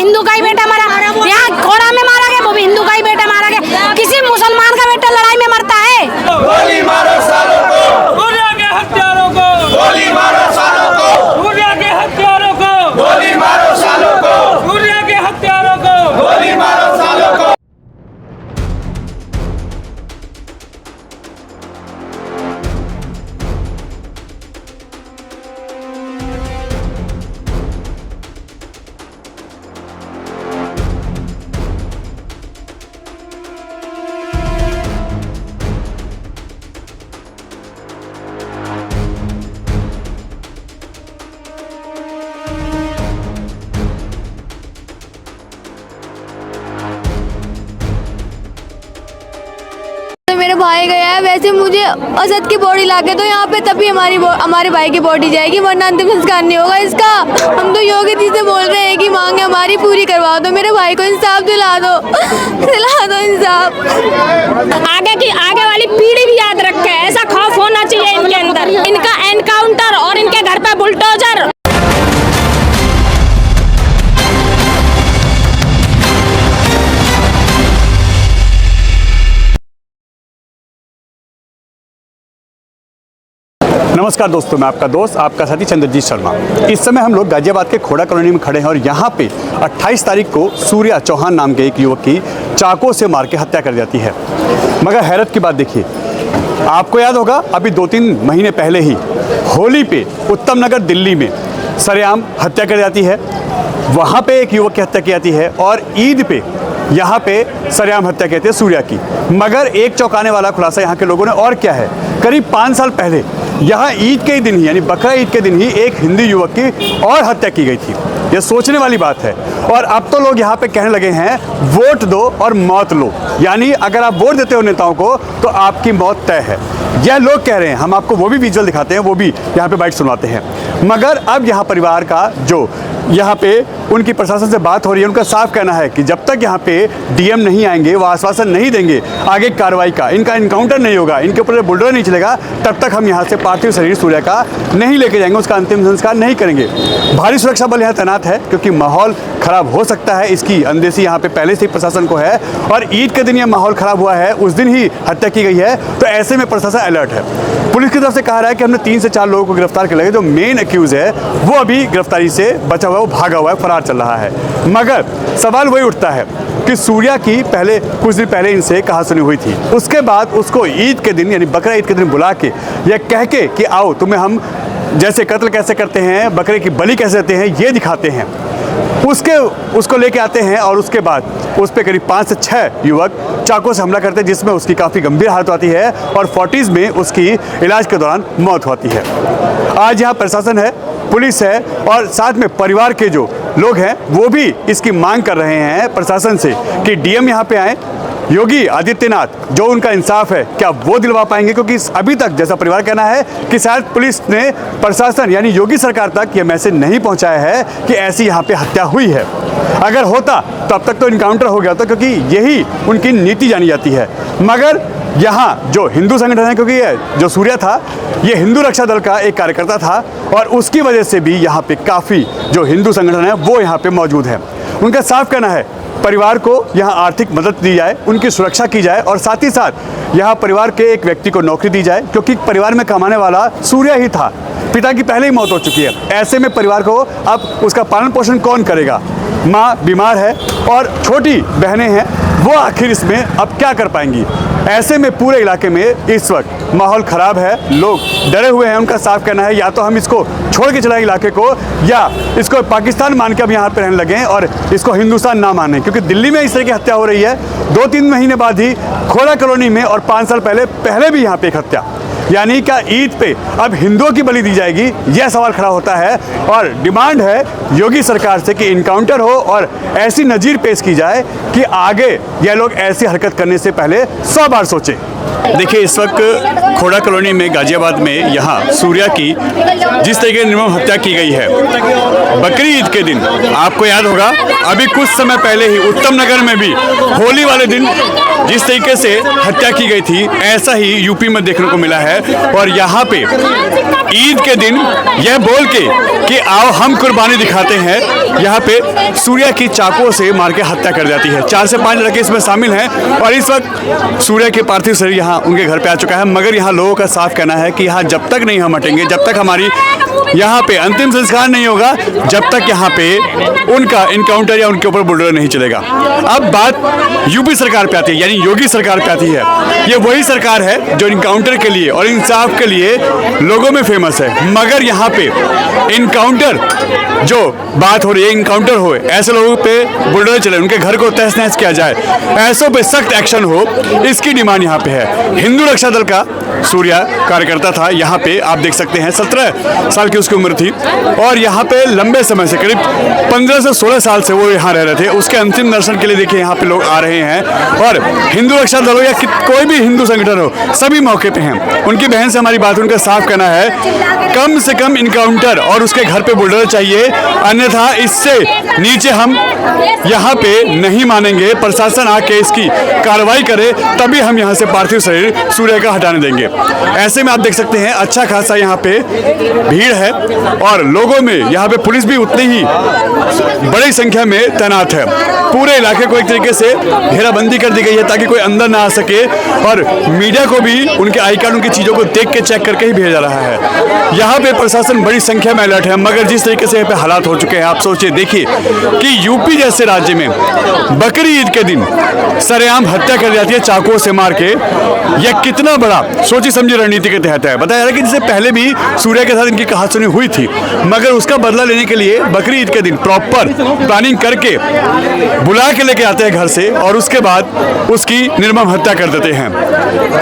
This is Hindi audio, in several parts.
हिंदू का ही बेटा मरा, यहाँ खोड़ा में मारा गया, वो भी हिंदू का ही बेटा मारा गया। किसी मुसलमान का बेटा लड़ाई में मरता है? गोली मारो सालों को, सूर्या के हत्यारों को, गोली मारो सालों को, सूर्या के हत्यारों को, गोली मारो सालों को, सूर्या के हत्यारों को, गोली मारो सालों को। मेरा भाई गया है, वैसे मुझे असद की बॉडी लाके दो यहाँ पे, तभी हमारे भाई की बॉडी जाएगी, वरना अंतिम संस्कार नहीं होगा इसका। हम तो योगी जी से बोल रहे हैं कि मांगे हमारी पूरी करवा दो, मेरे भाई को इंसाफ दिला दो, दिला दो इंसाफ। आगे वाली पीढ़ी भी याद रखे, ऐसा खौफ होना चाहिए इनके अंदर, इनका एनकाउंटर और इनके घर पे बुलडोजर। नमस्कार दोस्तों, मैं आपका दोस्त, आपका साथी चंद्रजीत शर्मा। इस समय हम लोग गाजियाबाद के खोड़ा कॉलोनी में खड़े हैं और यहाँ पे 28 तारीख को सूर्या चौहान नाम के एक युवक की चाकू से मार के हत्या कर जाती है। मगर हैरत की बात देखिए, आपको याद होगा अभी 2-3 महीने पहले ही होली पे उत्तम नगर दिल्ली में सरेआम हत्या कर जाती है, वहाँ पे एक युवक की हत्या की जाती है और ईद पे यहाँ पे सरेआम हत्या कहते हैं सूर्या की। मगर एक चौंकाने वाला खुलासा यहाँ के लोगों ने और क्या है, करीब 5 साल पहले यहाँ ईद के दिन ही यानी बकरा ईद के दिन ही एक हिंदी युवक की और हत्या की गई थी। यह सोचने वाली बात है। और अब तो लोग यहाँ पे कहने लगे हैं वोट दो और मौत लो, यानी अगर आप वोट देते हो नेताओं को तो आपकी मौत तय है। यह लोग कह रहे हैं। हम आपको वो भी विजुअल दिखाते हैं, वो भी यहाँ पे बाइट सुनवाते हैं। मगर अब यहाँ परिवार का जो यहाँ पे उनकी प्रशासन से बात हो रही है, उनका साफ कहना है कि जब तक यहाँ पे डीएम नहीं आएंगे, वो आश्वासन नहीं देंगे आगे कार्रवाई का, इनका इनकाउंटर नहीं होगा, इनके ऊपर बुलडोजर नहीं चलेगा, तब तक हम यहाँ से पार्थिव शरीर सूर्या का नहीं लेके जाएंगे, उसका अंतिम संस्कार नहीं करेंगे। भारी सुरक्षा बल यहाँ तैनात है क्योंकि माहौल खराब हो सकता है, इसकी अंदेशी यहाँ पे पहले से ही प्रशासन को है। और ईद के दिन यह माहौल खराब हुआ है, उस दिन ही हत्या की गई है, तो ऐसे में प्रशासन अलर्ट है। पुलिस की तरफ से कहा रहा है कि हमने 3 से 4 लोगों को गिरफ्तार कर लिया। जो मेन एक्यूज है वो अभी गिरफ्तारी से बचा हुआ है, वो भागा हुआ है, फरार चल रहा है। मगर सवाल वही उठता है कि सूर्या की पहले कुछ दिन पहले इनसे कहा सुनी हुई थी, उसके बाद उसको ईद के दिन यानी बकरा ईद के दिन बुला के यह कह के कि आओ तुम्हें हम जैसे कत्ल कैसे करते हैं, बकरे की बलि कैसे देते हैं, ये दिखाते हैं। उसको लेके आते हैं और उसके बाद उस पर करीब 5 से 6 युवक चाकू से हमला करते हैं, जिसमें उसकी काफ़ी गंभीर हालत आती है और 40s में उसकी इलाज के दौरान मौत होती है। आज यहाँ प्रशासन है, पुलिस है और साथ में परिवार के जो लोग हैं वो भी इसकी मांग कर रहे हैं प्रशासन से कि डीएम यहाँ पे आए, योगी आदित्यनाथ जो उनका इंसाफ है क्या वो दिलवा पाएंगे, क्योंकि अभी तक जैसा परिवार कहना है कि शायद पुलिस ने प्रशासन यानी योगी सरकार तक ये मैसेज नहीं पहुंचाया है कि ऐसी यहाँ पे हत्या हुई है। अगर होता तो अब तक तो इनकाउंटर हो गया था, क्योंकि यही उनकी नीति जानी जाती है। मगर यहाँ जो हिंदू संगठन है, क्योंकि ये जो सूर्या था ये हिंदू रक्षा दल का एक कार्यकर्ता था और उसकी वजह से भी यहाँ पे काफ़ी जो हिंदू संगठन है वो यहाँ पे मौजूद है। उनका साफ कहना है परिवार को यहाँ आर्थिक मदद दी जाए, उनकी सुरक्षा की जाए और साथ ही साथ यहाँ परिवार के एक व्यक्ति को नौकरी दी जाए, क्योंकि परिवार में कमाने वाला सूर्या ही था। पिता की पहले ही मौत हो चुकी है। ऐसे में परिवार को अब उसका पालन पोषण कौन करेगा? माँ बीमार है और छोटी बहनें हैं, वो आखिर इसमें अब क्या कर पाएंगी? ऐसे में पूरे इलाके में इस वक्त माहौल ख़राब है, लोग डरे हुए हैं। उनका साफ कहना है या तो हम इसको छोड़ के चलाएं इलाके को, या इसको पाकिस्तान मान के अब यहाँ पे रहने लगें और इसको हिंदुस्तान ना मानें, क्योंकि दिल्ली में इस तरह की हत्या हो रही है 2-3 महीने बाद ही खोड़ा कॉलोनी में, और 5 साल पहले भी यहाँ पे एक हत्या। यानी क्या ईद पे अब हिंदुओं की बलि दी जाएगी? यह सवाल खड़ा होता है और डिमांड है योगी सरकार से कि इनकाउंटर हो और ऐसी नज़ीर पेश की जाए कि आगे यह लोग ऐसी हरकत करने से पहले 100 बार सोचें। देखिए, इस वक्त खोड़ा कॉलोनी में गाजियाबाद में यहाँ सूर्या की जिस तरीके से निर्मम हत्या की गई है बकरी ईद के दिन, आपको याद होगा अभी कुछ समय पहले ही उत्तम नगर में भी होली वाले दिन जिस तरीके से हत्या की गई थी, ऐसा ही यूपी में देखने को मिला है। और यहाँ पे ईद के दिन यह बोल के कि आओ हम कुर्बानी दिखाते हैं, यहाँ पे सूर्या की चाकुओं से मार के हत्या कर जाती है। 4 से 5 लड़के इसमें शामिल हैं और इस वक्त सूर्या के पार्थिव शरीर यहाँ उनके घर पे आ चुका है। मगर यहाँ लोगों का साफ कहना है कि यहाँ जब तक नहीं हम हटेंगे, जब तक हमारी यहाँ पे अंतिम संस्कार नहीं होगा, जब तक यहाँ पे उनका इनकाउंटर या उनके ऊपर बुलडोजर नहीं चलेगा। अब बात यूपी सरकार पे आती है, यानी योगी सरकार पे आती है। ये वही सरकार है जो इनकाउंटर के लिए और इंसाफ के लिए लोगों में फेमस है। मगर यहाँ पे इनकाउंटर जो बात हो रही है, इनकाउंटर हो, ऐसे लोगों पे बुलडोजर चले, उनके घर को तहस नहस किया जाए, ऐसों पे सख्त एक्शन हो, इसकी डिमांड यहाँ पे है। हिंदू रक्षा दल का सूर्या कार्यकर्ता था। यहाँ पे आप देख सकते हैं 17 साल की उसकी उम्र थी और यहाँ पे लंबे समय से करीब 15 से 16 साल से वो यहाँ रह रहे थे। उसके अंतिम दर्शन के लिए देखिए यहाँ पे लोग आ रहे हैं और हिंदू रक्षा दल हो या कोई भी हिंदू संगठन हो, सभी मौके पे हैं। उनकी बहन से हमारी बात, उनका साफ कहना है कम से कम इनकाउंटर और उसके घर पे बुलडोजर चाहिए, अन्यथा इससे नीचे हम यहाँ पे नहीं मानेंगे। प्रशासन आके इसकी कार्रवाई करे तभी हम यहाँ से पार्थिव शरीर सूर्य का हटाने देंगे। ऐसे में आप देख सकते हैं अच्छा खासा यहाँ पे भीड़ है और लोगों में यहाँ पे पुलिस भी उतनी ही बड़ी संख्या में तैनात है। पूरे इलाके को एक तरीके से घेराबंदी कर दी गई है ताकि कोई अंदर ना आ सके और मीडिया को भी उनके आई कार्ड, उनकी चीज़ों को देख के चेक करके ही भेजा जा रहा है। यहाँ पे प्रशासन बड़ी संख्या में अलर्ट है। मगर जिस तरीके से यहाँ पे हालात हो चुके हैं, आप सोचिए, देखिए कि यूपी जैसे राज्य में बकरी ईद के दिन सरेआम हत्या कर जाती है चाकुओं से मार के। यह कितना बड़ा सोची समझी रणनीति के तहत है। बताया जा रहा है कि जिससे पहले भी सूर्या के साथ इनकी कहासुनी हुई थी, मगर उसका बदला लेने के लिए बकरी ईद के दिन प्रॉपर प्लानिंग करके बुला के लेके आते हैं घर से और उसके बाद उसकी निर्मम हत्या कर देते हैं।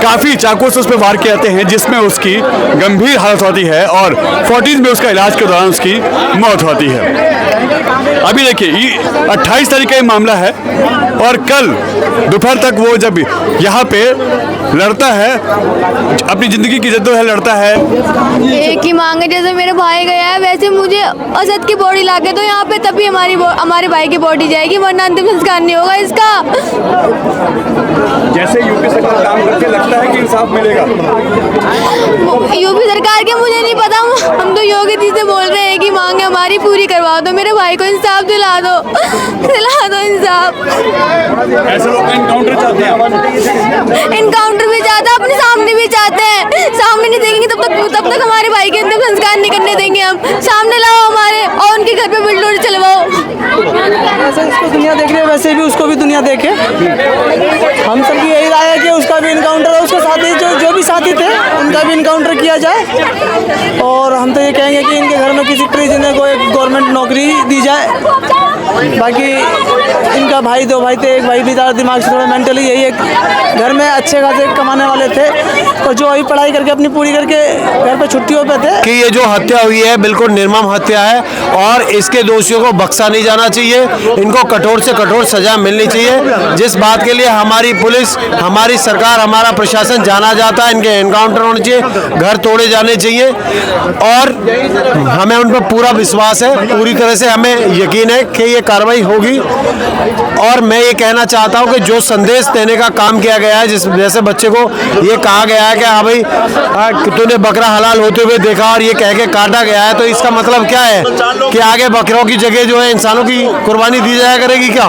काफ़ी चाकुओं से उस पर वार किए जाते हैं जिसमें उसकी गंभीर हालत होती है और 40 में उसका इलाज के दौरान उसकी मौत होती है। अभी देखिए 28 तारीख का ये मामला है और कल दोपहर तक वो जब यहाँ पे लड़ता है, अपनी जिंदगी की जद्दोजहद लड़ता है। एक ही मांग है, जैसे मेरे भाई गया है वैसे मुझे असद की बॉडी लाके दो यहाँ पे, तभी हमारे भाई की बॉडी जाएगी, वरना अंतिम संस्कार नहीं होगा इसका। जैसे यूपी सरकार काम करके लगता है कि इंसाफ मिलेगा। यूपी सरकार के मुझे नहीं पता, हम तो योगी जी से बोल रहे हैं कि मांगे हमारी पूरी करवा दो, मेरे भाई को इंसाफ दिला दो इंसाफ। ऐसे लोग एनकाउंटर चाहते हैं, इनकाउंटर भी चाहते हैं, अपने सामने भी चाहते हैं। सामने नहीं देंगे तब तक हमारे भाई के अंतिम संस्कार नहीं करने देंगे हम। सामने लाओ हमारे और उनके घर पे बुलडोजर चलवाओ। जैसे इसको दुनिया देख रही है वैसे भी उसको भी दुनिया देखे। हम सब की यही राय है कि उसका भी इनकाउंटर है, उसके साथी जो भी साथी थे उनका भी इनकाउंटर किया जाए। और हम तो ये कहेंगे कि इनके घर में किसी प्रिजनर को एक गवर्नमेंट नौकरी दी जाए। बाकी इनका भाई, 2 भाई थे, एक भाई भी ज़्यादा दिमाग से थोड़ा मेंटली यही एक घर में अच्छे खासे कमाने वाले थे और जो अभी पढ़ाई करके अपनी पूरी करके घर पे छुट्टियों पे थे। कि ये जो हत्या हुई है बिल्कुल निर्मम हत्या है और इसके दोषियों को बख्शा नहीं जाना चाहिए। इनको कठोर से कठोर सजा मिलनी चाहिए, जिस बात के लिए हमारी पुलिस, हमारी सरकार, हमारा प्रशासन जाना जाता है। इनके एनकाउंटर होने चाहिए, घर तोड़े जाने चाहिए और हमें उन पर पूरा विश्वास है, पूरी तरह से हमें यकीन है कि ये कार्रवाई होगी। और मैं ये कहना चाहता हूँ कि जो संदेश देने का काम किया गया है, जिस जैसे बच्चे को ये कहा गया है कि हाँ भाई तूने बकरा हलाल होते हुए देखा और ये कह के काटा गया है, तो इसका मतलब क्या है कि आगे बकरों की जगह जो है इंसानों की कुर्बानी दी जाया करेगी क्या?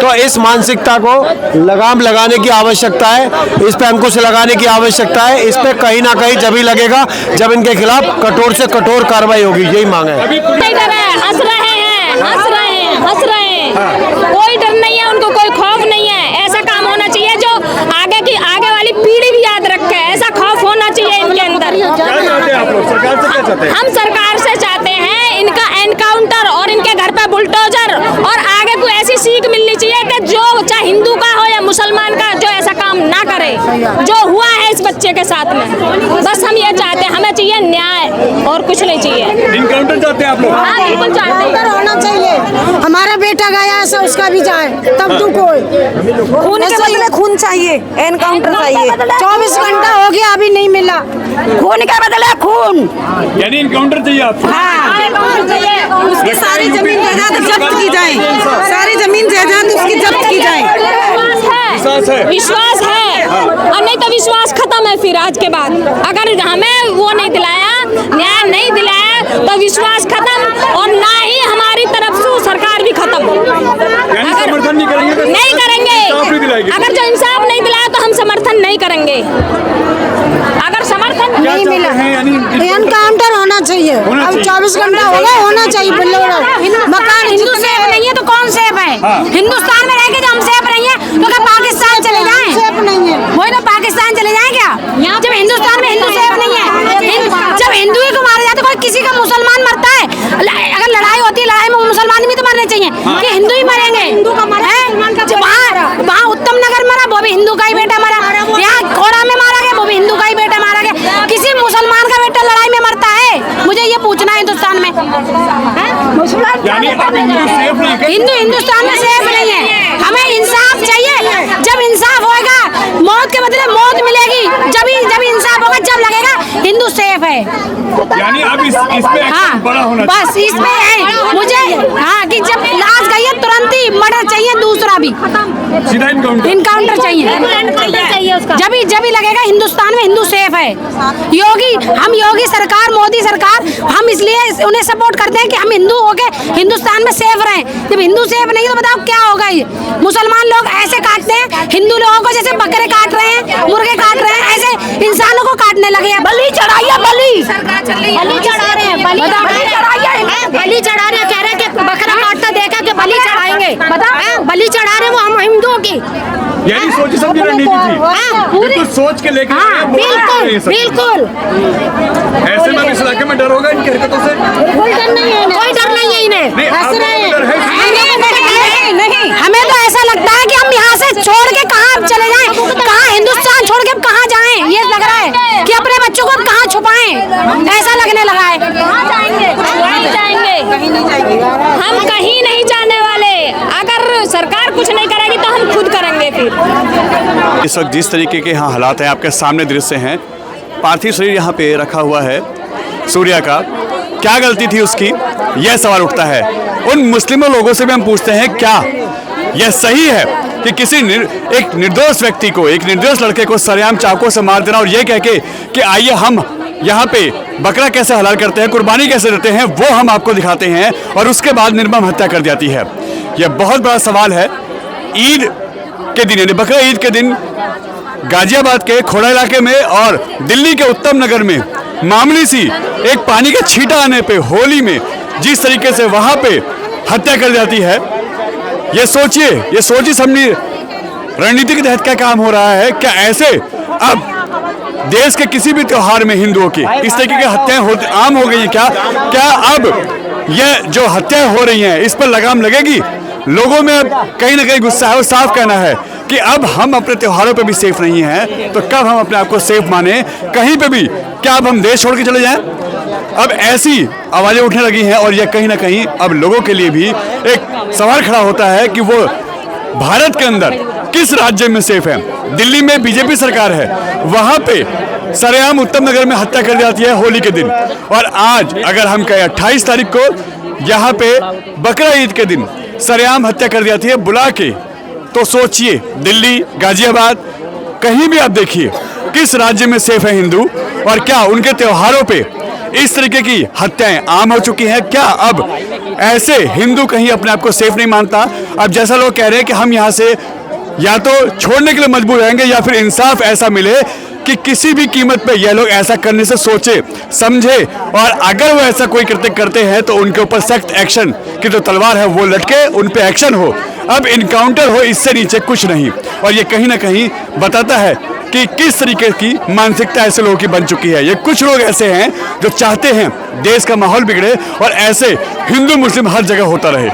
तो इस मानसिकता को लगाम लगाने की आवश्यकता है, इस पे अंकुश लगाने की आवश्यकता है। इस पे कहीं ना कहीं जब ही लगेगा जब इनके खिलाफ कठोर से कठोर कार्रवाई होगी, यही मांग है। हंस रहे हैं, कोई डर नहीं है उनको, कोई खौफ नहीं है। ऐसा काम होना चाहिए जो आगे वाली पीढ़ी भी याद रखे, ऐसा खौफ होना चाहिए इनके अंदर। हम सरकार से चाहते हैं इनका एनकाउंटर और इनके घर पे बुलडोजर, और आगे को ऐसी सीख मिलनी चाहिए कि जो चाहे हिंदू का हो या मुसलमान का, जो ऐसा काम ना करे। जो हुआ है इस बच्चे के साथ में। बस हम ये चाहते हैं, हमें चाहिए न्याय और कुछ नहीं चाहिए। इनकाउंटर चाहते हैं आप लोग? हाँ बिल्कुल चाहते हैं। होना चाहिए। हमारा बेटा गया ऐसा उसका भी जाए तब तो कोई खून के बदले खून चाहिए, एनकाउंटर चाहिए। 24 घंटा हो गया अभी नहीं मिला। खून के बदले खून, यानी इनकाउंटर चाहिए आपको? उसकी सारी जमीन जायदाद जब्त की जाए, सारी जमीन जायदाद उसकी जब्त की जाए। विश्वास है? विश्वास है और नहीं तो विश्वास खत्म है फिर आज के बाद। अगर हमें वो नहीं दिलाया, न्याय नहीं दिलाया तो विश्वास खत्म और ना ही हमारी तरफ से सरकार भी खत्म। यानी समर्थन नहीं करेंगे? नहीं करेंगे। अगर जो इंसाफ नहीं दिलाया तो हम समर्थन नहीं करेंगे। अगर समर्थन नहीं मिला, एनकाउंटर होना चाहिए। अब 24 घंटा हो गए, होना चाहिए। मकान हिंदू सेफ नहीं है तो कौन सेफ है? हिंदुस्तान में रह के जो हम सेफ नहीं है तो क्या पाकिस्तान चले जाएं? सेफ नहीं है। वही तो पाकिस्तान चले जाएं क्या? जब हिंदुस्तान में हिंदू सेफ नहीं है, जब हिंदू ही को मारे जाते, कोई किसी का मुसलमान मरता है, अगर लड़ाई होती है लड़ाई में मुसलमान भी तो मरने चाहिए कि हिंदू ही मरेंगे? वहाँ उत्तम नगर मरा वो भी हिंदू का ही बेटा मरा, यहाँ खोड़ा में मारा गया वो भी हिंदू का ही बेटा मारा गया। किसी मुसलमान का बेटा लड़ाई में मरता है? मुझे ये पूछना है हिंदुस्तान में। हिंदू हिंदुस्तान में सेफ नहीं है। हमें इंसाफ चाहिए। जब इंसाफ होएगा, मौत के बदले मौत मिलेगी, जब इंसाफ होगा जब लगेगा हिंदू सेफ है। यानी अब इस पे हाँ, बड़ा होना बस इसमें है मुझे। हाँ, कि जब लाश गई है तुरंत ही मर्डर चाहिए, दूसरा भी सीधा इनकाउंटर चाहिए। जब ही लगेगा हिंदुस्तान में हिंदू सेफ है। योगी सरकार, मोदी सरकार, हम इसलिए उन्हें सपोर्ट करते हैं कि हम हिंदू होके हिंदुस्तान में सेफ रहें। जब हिंदू सेफ नहीं तो बताओ क्या होगा? ये मुसलमान लोग ऐसे काटते हैं हिंदू लोगों को जैसे बकरे काट रहे हैं, मुर्गे काट रहे हैं, ऐसे इंसानों को काटने लगे हैं। बलि चढ़ाइए, बलि चढ़ा रहे हैं, बलि चढ़ा रहे हैं। कह रहे हैं कि बकरा काटता देखा कि बलि चढ़ाएंगे। बताओ, बलि चढ़ा रहे वो हम हिंदुओं की। यानी सोच समझी रणनीति थी, पूरी सोच के लेकर बिल्कुल। ऐसे में इस इलाके में डर होगा इनकी हरकतों से? कोई डर नहीं है इन्हें। नहीं, हमें तो ऐसा लगता है कि हम यहाँ से छोड़ के कहाँ चले जाएं, कहाँ हिंदुस्तान छोड़ के कहाँ जाएं। ये लग रहा है कि अपने बच्चों को कहाँ छुपाएं, ऐसा लगने लगा है। हम कहीं नहीं जाने वाले। अगर सरकार कुछ नहीं करेगी तो हम खुद करेंगे फिर। इस वक्त जिस तरीके के यहाँ हालात हैं, आपके सामने दृश्य हैं, पार्थिव शरीर यहाँ पे रखा हुआ है सूर्या का। क्या गलती थी उसकी, यह सवाल उठता है। उन मुस्लिमों लोगों से भी हम पूछते हैं, क्या यह सही है कि किसी एक निर्दोष व्यक्ति को, एक निर्दोष लड़के को सरेआम चाकू से मार देना और ये कह के कि आइए हम यहाँ पे बकरा कैसे हलाल करते हैं, कुर्बानी कैसे देते हैं, वो हम आपको दिखाते हैं, और उसके बाद निर्मम हत्या कर जाती है। यह बहुत बड़ा सवाल है। ईद के दिन, यानी बकरा ईद के दिन, गाजियाबाद के खोड़ा इलाके में और दिल्ली के उत्तम नगर में मामूली सी एक पानी का छींटा आने पे होली में जिस तरीके से वहां पे हत्या कर जाती है, ये सोचिए समझी रणनीति के तहत क्या काम हो रहा है। क्या ऐसे अब देश के किसी भी त्योहार में हिंदुओं की इस तरीके की हत्याएं आम हो गई हैं? क्या अब यह जो हत्याएं हो रही हैं इस पर लगाम लगेगी? लोगों में अब कहीं ना कहीं गुस्सा है और साफ कहना है कि अब हम अपने त्योहारों पे भी सेफ नहीं हैं, तो कब हम अपने आप को सेफ माने कहीं पे भी? क्या अब हम देश छोड़ के चले जाएं? अब ऐसी आवाजें उठने लगी हैं और यह कहीं ना कहीं अब लोगों के लिए भी एक सवाल खड़ा होता है कि वो भारत के अंदर किस राज्य में सेफ है। दिल्ली में बीजेपी सरकार है, वहां पे सरेआम उत्तम नगर में हत्या कर जाती है होली के दिन, और आज अगर हम कहें 28 तारीख को यहाँ पे बकरा ईद के दिन सरेआम हत्या कर जाती है बुला के, तो सोचिए दिल्ली, गाजियाबाद, कहीं भी आप देखिए किस राज्य में सेफ है हिंदू, और क्या उनके त्योहारों पे इस तरीके की हत्याएं आम हो चुकी हैं? क्या अब ऐसे हिंदू कहीं अपने आप को सेफ नहीं मानता? अब जैसा लोग कह रहे हैं कि हम यहाँ से या तो छोड़ने के लिए मजबूर रहेंगे या फिर इंसाफ ऐसा मिले कि किसी भी कीमत पे यह लोग ऐसा करने से सोचे समझे, और अगर वो ऐसा कोई कृत्य करते हैं तो उनके ऊपर सख्त एक्शन की जो तलवार है वो लटके, उन पे एक्शन हो। अब इनकाउंटर हो, इससे नीचे कुछ नहीं। और ये कहीं ना कहीं बताता है कि किस तरीके की मानसिकता ऐसे लोगों की बन चुकी है। ये कुछ लोग ऐसे हैं जो चाहते हैं देश का माहौल बिगड़े और ऐसे हिंदू मुस्लिम हर जगह होता रहे।